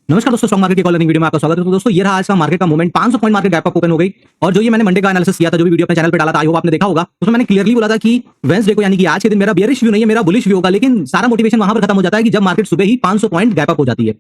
नमस्कार दोस्तों, stock market की कॉल लर्निंग वीडियो में आपका स्वागत है। तो दोस्तों ये रहा आज का मार्केट का movement. 500 point market gap up open हो गई। और जो ये मैंने मंडे का एनालिसिस किया था, जो भी वीडियो अपने चैनल पे डाला था, आई होप आपने देखा होगा। उसमें मैंने क्लियरली बोला था कि वेडनेसडे को, यानी कि आज के दिन मेरा बेयरिश व्यू नहीं है, मेरा बुलिश व्यू होगा। लेकिन सारा मोटिवेशन वहां पर खत्म हो जाता है कि जब मार्केट सुबह ही 500 पॉइंट गैप अप हो जाती है।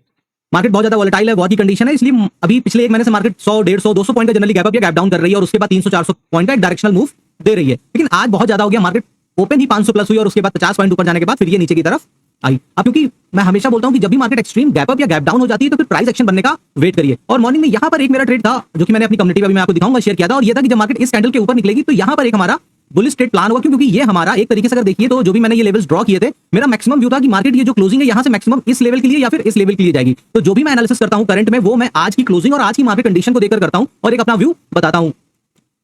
मार्केट बहुत ज्यादा वोलेटाइल है, बहुत ही कंडीशन है, इसलिए अभी पिछले एक महीने से मार्केट 100, 150, 200 पॉइंट का जनरली गैप अप या गैप डाउन कर रही है और उसके बाद 300, 400 पॉइंट का एक डायरेक्शनल मूव दे रही है। लेकिन आज बहुत ज्यादा हो गया, मार्केट ओपन ही 500 प्लस हुई और उसके बाद 50 पॉइंट ऊपर जाने के बाद फिर ये नीचे की तरफ आई। अब क्योंकि मैं हमेशा बोलता हूं कि जब भी मार्केट एक्सट्रीम गैप अप या गैप डाउन हो जाती है तो फिर प्राइस एक्शन बनने का वेट करिए। और मॉर्निंग में यहां पर एक मेरा ट्रेड था जो कि मैंने अपनी कम्युनिटी में भी मैं आपको दिखाऊंगा, शेयर किया था। और ये था कि जब मार्केट इस कैंडल के ऊपर निकलेगी तो यहां पर एक हमारा बुलिश ट्रेड प्लान होगा, क्योंकि ये हमारा एक तरीके से अगर देखिए तो जो भी मैंने ये लेवल्स ड्रॉ किए थे, मेरा मैक्सिमम व्यू था कि मार्केट ये जो क्लोजिंग है यहां से मैक्सिमम इस लेवल के लिए या फिर इस लेवल के लिए जाएगी। तो जो भी मैं एनालिसिस करता हूं करंट में, वो मैं आज की क्लोजिंग और आज की मार्केट कंडीशन को देखकर करता हूं और एक अपना व्यू बताता हूं।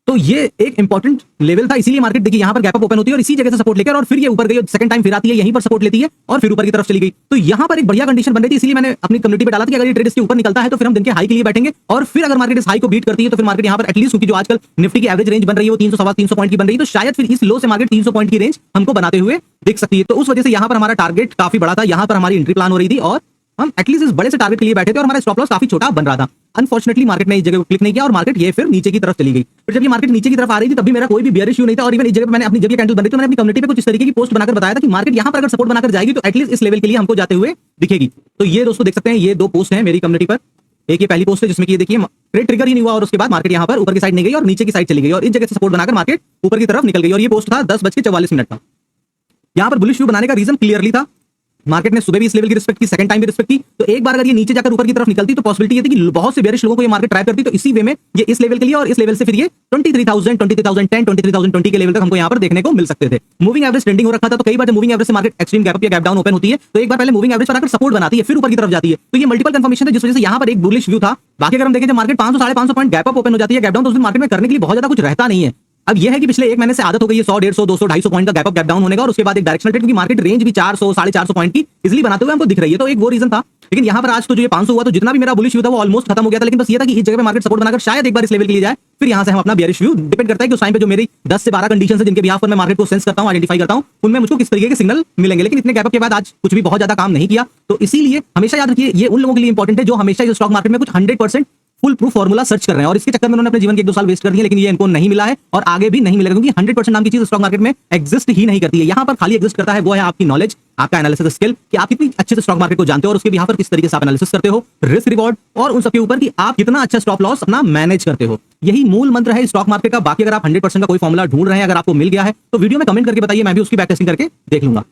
तो ये एक इंपॉर्टेंट लेवल था, इसीलिए मार्केट देखिए यहां पर गैप अप ओपन होती है और इसी जगह से सपोर्ट लेकर और फिर ये ऊपर गई, सेकंड टाइम फिर आती है, यहीं पर सपोर्ट लेती है और फिर ऊपर की तरफ चली गई। तो यहां पर एक बढ़िया कंडीशन बन रही थी, इसलिए मैंने अपनी कम्युनिटी पे डाला था कि अगर ये ट्रेड इसके ऊपर निकलता है तो फिर हम दिन के हाई के लिए बैठेंगे। और फिर अगर मार्केट इस हाई को बीट करती है तो फिर मार्केट यहां पर एटलीस्ट, क्योंकि जो आजकल निफ्टी की एवरेज रेंज बन रही है वो 300, सवा 300 पॉइंट की बन रही है, तो शायद फिर इस लो से मार्केट 300 पॉइंट की रेंज हमको बनाते हुए दिख सकती है। तो उस वजह से यहां पर हमारा टारगेट काफी बड़ा था, यहां पर हमारी एंट्री प्लान हो रही थी और हम एटलीस्ट इस बड़े से टारगेट के लिए बैठे थे और हमारा स्टॉप लॉस काफी छोटा बन रहा था। अनफॉर्चुनेटली मार्केट ने इस जगह को क्लिक नहीं किया और मार्केट ये फिर नीचे की तरफ चली गई। फिर जब ये मार्केट नीचे की तरफ आ रही थी तब भी मेरा कोई भी बेयरिश व्यू नहीं था। और इवन इस जगह पे मैंने अपनी जब ये कैंडल बन रही थी तो मैंने अपनी कम्युनिटी पे कुछ इस तरीके की पोस्ट बनाकर बताया था कि मार्केट यहां पर अगर सपोर्ट बनाकर जाएगी तो एटलीस्ट इस लेवल के लिए हमको जाते हुए दिखेगी। तो ये दोस्तों देख सकते हैं, ये दो पोस्ट हैं मेरी कम्युनिटी पर। एक ये पहली पोस्ट है जिसमें कि ये देखिए ट्रेड ट्रिगर ही नहीं हुआ और उसके बाद मार्केट यहां पर ऊपर की साइड नहीं गई और नीचे की साइड चली गई और इस जगह से सपोर्ट बनाकर मार्केट ऊपर की तरफ निकल गई। और ये पोस्ट था 10:44 का। यहां पर बुलिश व्यू बनाने का रीजन क्लियरली था, मार्केट ने सुबह भी इस लेवल की रिस्पेक्ट की, सेकंड टाइम भी रिस्पेक्ट की। तो एक बार अगर ये नीचे जाकर ऊपर की तरफ निकलती तो पॉसिबिलिटी ये थी कि बहुत से बेरिश लोगों को ये मार्केट ट्रैप करती। तो इसी वे में ये इस लेवल के लिए और इस लेवल से फिर ये 23,000, 23,010, 23,020 के लेवल तक हमको यहां पर देखने को मिल सकते थे। मूविंग एवरेज ट्रेंडिंग हो रखा था, तो कई बार जब मूविंग एवरेज से मार्केट एक्सट्रीम गैप अप या गैप डाउन ओपन होती है तो एक बार पहले मूविंग एवरेज पर आकर सपोर्ट बनाती है, फिर ऊपर की तरफ जाती है। तो ये मल्टीपल कंफर्मेशन है जिस वजह से यहां पर एक बुलिश व्यू था। बाकी अगर हम देखें जब market 500, 550 point gap up open हो जाती है, गैप डाउन, तो उस दिन मार्केट में करने के लिए बहुत ज्यादा कुछ रहता नहीं है। अब यह है कि पिछले एक महीने से आदत हो गई है 100, 150, 200, 250 पॉइंट का गैप अप गैप डाउन होने का और उसके बाद एक डायरेक्शनल ट्रेड, क्योंकि मार्केट रेंज भी 400, 450 पॉइंट की इजीली बनाते हुए हमको दिख रही है। तो एक वो रीजन था। लेकिन यहां पर आज तो जो ये 500 हुआ तो जितना भी मेरा बुलिश व्यू था वो ऑलमोस्ट खत्म हो गया था। लेकिन बस ये था कि इस जगह पे मार्केट सपोर्ट बनाकर शायद एक बार इस लेवल के लिए जाए, फिर यहां से हम अपना बेयरिश व्यू, डिपेंड करता है कि उस टाइम पे जो मेरी 10 से 12 कंडीशन है जिनके बिहाफ पर मैं मार्केट को सेंस करता हूं, आइडेंटिफाई करता हूं, उनमें मुझको किस तरीके के सिग्नल मिलेंगे। लेकिन इतने गैप अप के बाद आज कुछ भी बहुत ज्यादा काम नहीं किया। तो इसीलिए हमेशा याद रखिए, ये उन लोगों के लिए इंपॉर्टेंट है जो हमेशा इस स्टॉक मार्केट में कुछ 100% फुल प्रूफ फॉर्मूला सर्च कर रहे हैं और इसके चक्कर में उन्होंने अपने जीवन के 1-2 साल वेस्ट कर दिए। लेकिन ये इनको नहीं मिला है और आगे भी नहीं मिलेगा, क्योंकि 100% नाम की चीज स्टॉक मार्केट में एग्जिस्ट ही नहीं करती है। यहां पर खाली एग्जिस्ट करता है वो है आपकी नॉलेज, आपका एनालिसिस स्किल, कि आप कितनी अच्छे से स्टॉक मार्केट को जानते हो और उसके बिहाफ पर किस तरीके से आप एनालिसिस करते हो, रिस्क रिवॉर्ड और उन सबके ऊपर कि आप कितना अच्छा स्टॉप लॉस अपना मैनेज करते हो। यही मूल मंत्र है स्टॉक मार्केट का। बाकी अगर आप 100% का कोई फॉर्मूला ढूंढ रहे हैं, अगर आपको मिल गया है तो वीडियो में कमेंट करके बताइए, मैं भी उसकी बैक टेस्टिंग करके देख लूंगा।